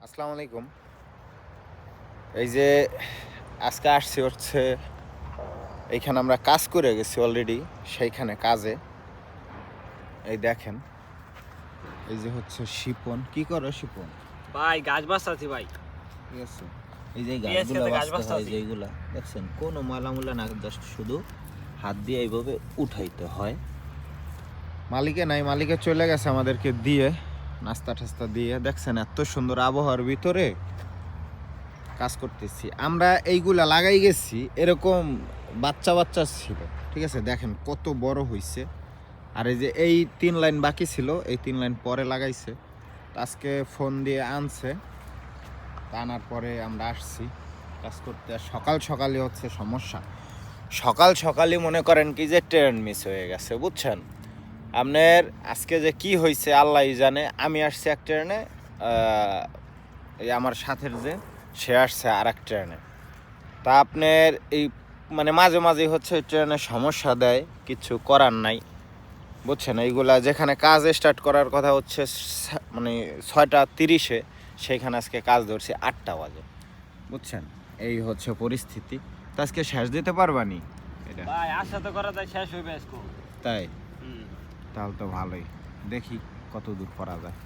আসসালামু আলাইকুম। এই যে আজকে আসছি হচ্ছে এইখানে আমরা কাজ করে গেছি অলরেডি। সেইখানে কাজে এই দেখেন, এই যে হচ্ছে শিপন। কি করো শিপন? ভাই গাছ বাঁচাচ্ছি ভাই। ঠিক আছে, এই যে এই পেঁয়াজ গাছগুলো খেতে গাছ বাঁচতে হয়, বাঁচাচ্ছি। যে এইগুলা দেখছেন কোনো ময়লা মুলা না, জাস্ট শুধু হাত দিয়ে এইভাবে উঠাইতে হয়। মালিকে নাই, মালিকে চলে গেছে আমাদেরকে দিয়ে, নাস্তা টাস্তা দিয়ে। দেখছেন এত সুন্দর আবহাওয়ার ভিতরে কাজ করতেছি আমরা। এইগুলা লাগাই গেছি, এরকম বাচ্চা বাচ্চা ছিল। ঠিক আছে, দেখেন কত বড় হইছে। আর এই যে এই 3 লাইন বাকি ছিল, এই 3 লাইন পরে লাগাইছে। আজকে ফোন দিয়ে আনছে, আনার পরে আমরা আসছি কাজ করতে। আর সকাল সকালে হচ্ছে সমস্যা, সকাল সকালই মনে করেন কি যে ট্রেন মিস হয়ে গেছে, বুঝছেন? আপনার আজকে যে কি হয়েছে আল্লাহই জানে। আমি আসছি এক ট্রেনে, এই আমার সাথের যে সে আসছে আর এক ট্রেনে। তা আপনার এই মানে মাঝে মাঝে হচ্ছে ট্রেনের সমস্যা দেয়, কিছু করার নাই, বুঝছেন? এইগুলা যেখানে কাজ স্টার্ট করার কথা হচ্ছে মানে 6:30-এ, সেইখানে আজকে কাজ ধরছি 8টা বাজে, বুঝছেন? এই হচ্ছে পরিস্থিতি। তো আজকে শেষ দিতে পারবানি এটা? ভাই আশা তো করা যায় শেষ হইবে আজকে। তাই? তাহলে তো ভালোই, দেখি কত দূর করা যায়।